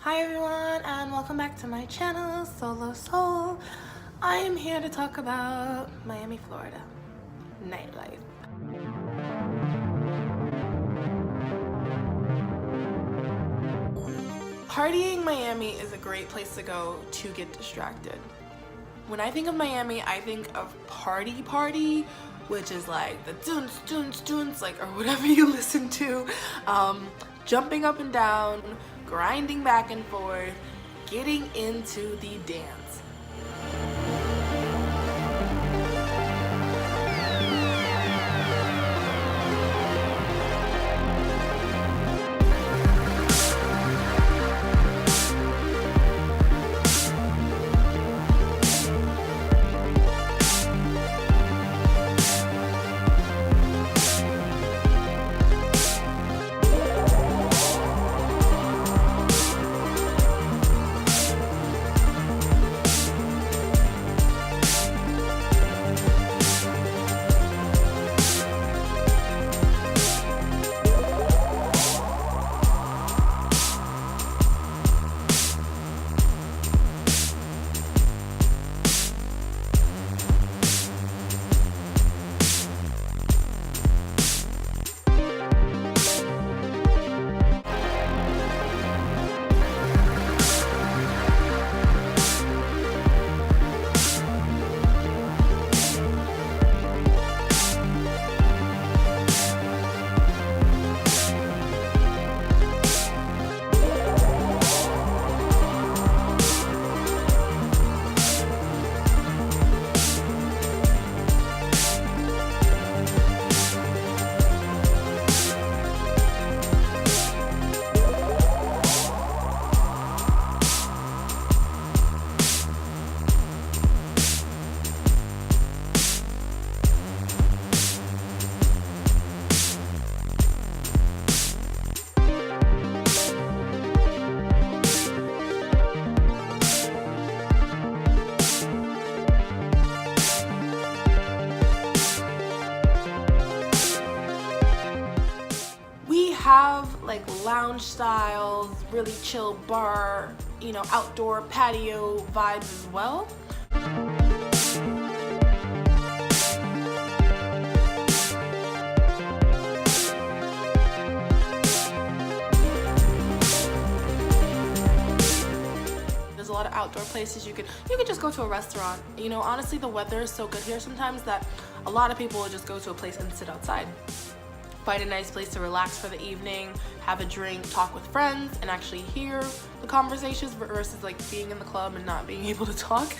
Hi everyone and welcome back to my channel, Solo Soul. I am here to talk about Miami, Florida, nightlife. Partying Miami is a great place to go to get distracted. When I think of Miami, I think of party, which is like the duns, duns, duns, like, or whatever you listen to, jumping up and down, grinding back and forth, getting into the dance. Have like lounge styles, really chill bar, outdoor patio vibes as well. There's a lot of outdoor places you could just go to a restaurant. Honestly, the weather is so good here sometimes that a lot of people will just go to a place and sit outside. Find a nice place to relax for the evening, have a drink, talk with friends, and actually hear the conversations versus like being in the club and not being able to talk.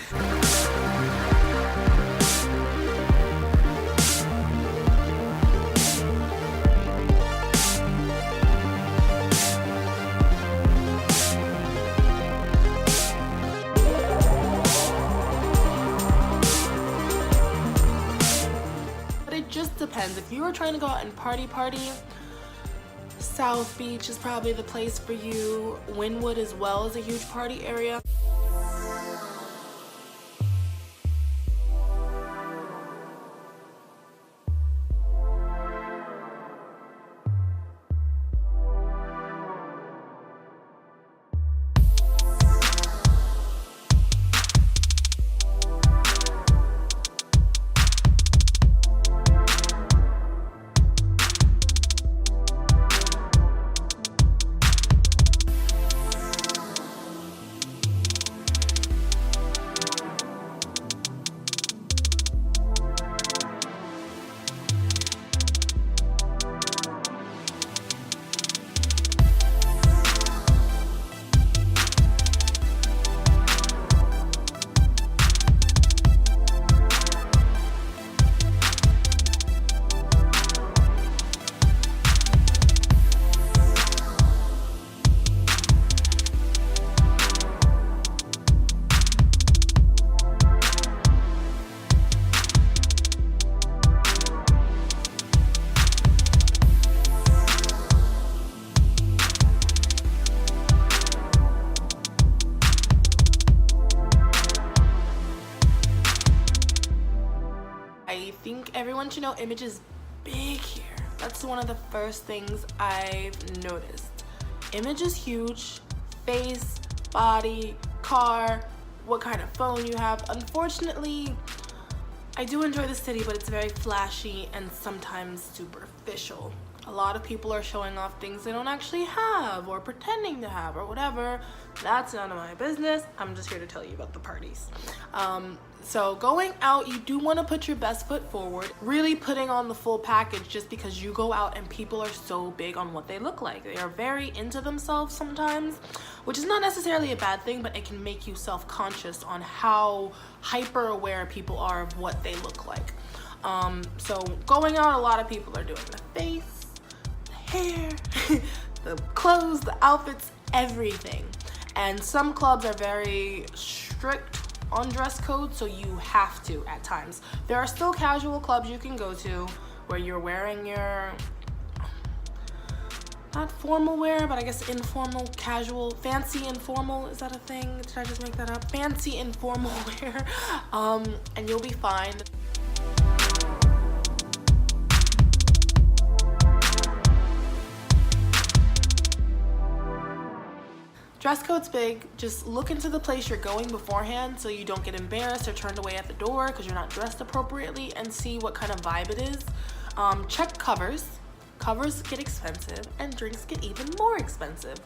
Just depends. If you are trying to go out and party, South Beach is probably the place for you. Wynwood as well is a huge party area. think everyone should know image is big here. That's one of the first things I've noticed. Image is huge, face, body, car, what kind of phone you have. Unfortunately, I do enjoy the city, but it's very flashy and sometimes superficial. A lot of people are showing off things they don't actually have or pretending to have or whatever. That's none of my business. I'm just here to tell you about the parties. So going out, you do want to put your best foot forward, really putting on the full package, just because you go out and people are so big on what they look like. They are very into themselves sometimes, which is not necessarily a bad thing, but it can make you self-conscious on how hyper aware people are of what they look like. So going out, a lot of people are doing the face, the hair, the clothes, the outfits, everything. And some clubs are very strict on dress code, so you have to at times. There are still casual clubs you can go to where you're wearing your, not formal wear, but I guess informal, casual, fancy informal, is that a thing? Did I just make that up? Fancy informal wear, and you'll be fine. Dress code's big. Just look into the place you're going beforehand so you don't get embarrassed or turned away at the door because you're not dressed appropriately, and see what kind of vibe it is. Check covers. Covers get expensive and drinks get even more expensive.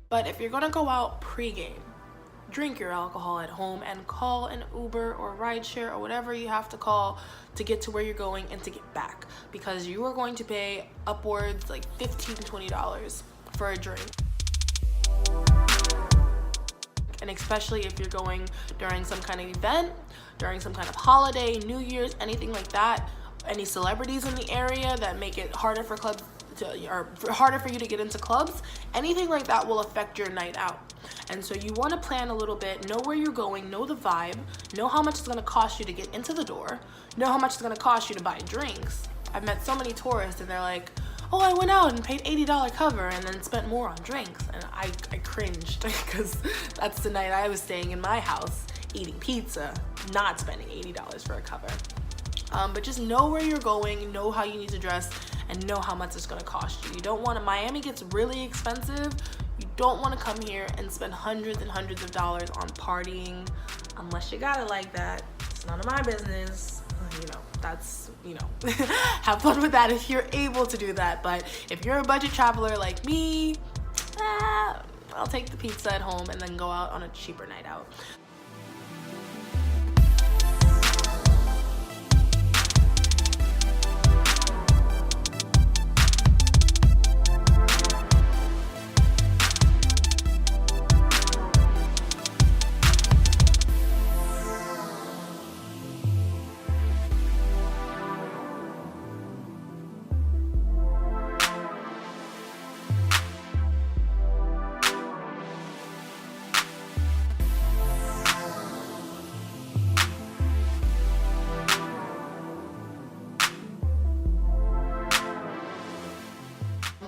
But if you're gonna go out pre-game, drink your alcohol at home and call an Uber or rideshare or whatever you have to call to get to where you're going and to get back, because you are going to pay upwards like $15 to $20 for a drink. And especially if you're going during some kind of event, during some kind of holiday, New Year's, anything like that, any celebrities in the area that make it harder for clubs or harder for you to get into clubs, anything like that will affect your night out. And so you want to plan a little bit, know where you're going, know the vibe, know how much it's going to cost you to get into the door, know how much it's going to cost you to buy drinks. I've met so many tourists and they're like, oh, I went out and paid $80 cover and then spent more on drinks. And I cringed because that's the night I was staying in my house eating pizza, not spending $80 for a cover. But just know where you're going, know how you need to dress, and know how much it's going to cost you. You don't want to, Miami gets really expensive. You don't want to come here and spend hundreds and hundreds of dollars on partying unless you got it like that. It's none of my business. You know, that's, you know, have fun with that if you're able to do that. But if you're a budget traveler like me, I'll take the pizza at home and then go out on a cheaper night out.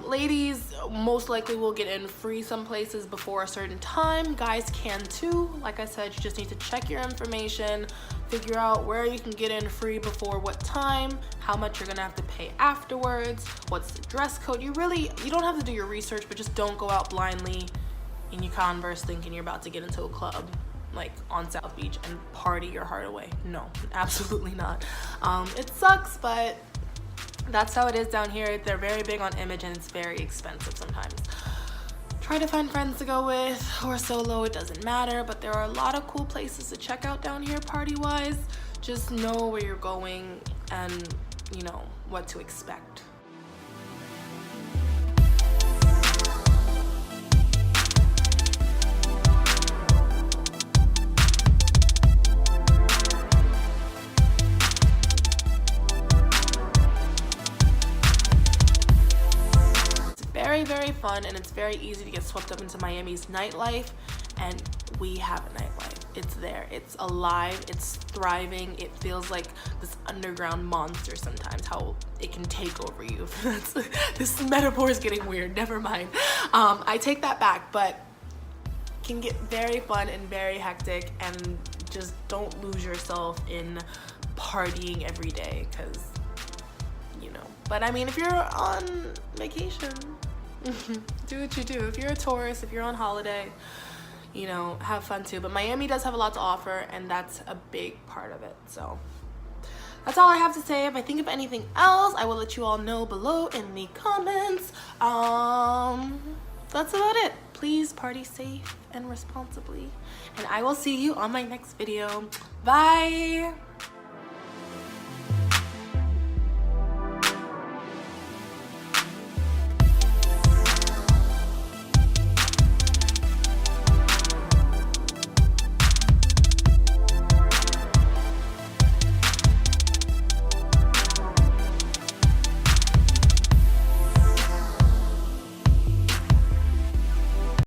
Ladies most likely will get in free some places before a certain time. Guys can too. Like I said, you just need to check your information, figure out where you can get in free before what time, how much you're gonna have to pay afterwards, what's the dress code. You don't have to do your research, but just don't go out blindly in your Converse thinking you're about to get into a club like on South Beach and party your heart away. No, absolutely not. It sucks, but that's how it is down here. They're very big on image and it's very expensive sometimes. Try to find friends to go with or solo, it doesn't matter, but there are a lot of cool places to check out down here party-wise. Just know where you're going and, you know, what to expect. Very fun, and it's very easy to get swept up into Miami's nightlife, and we have a nightlife. It's there, it's alive, it's thriving. It feels like this underground monster sometimes, how it can take over you. This metaphor is getting weird, never mind. I take that back, but it can get very fun and very hectic, and just don't lose yourself in partying every day, because, you know. But I mean, if you're on vacation, do what you do. If you're a tourist, if you're on holiday, you know, have fun too. But Miami does have a lot to offer, and that's a big part of it. So that's all I have to say. If I think of anything else, I will let you all know below in the comments. That's about it. Please party safe and responsibly, and I will see you on my next video. Bye.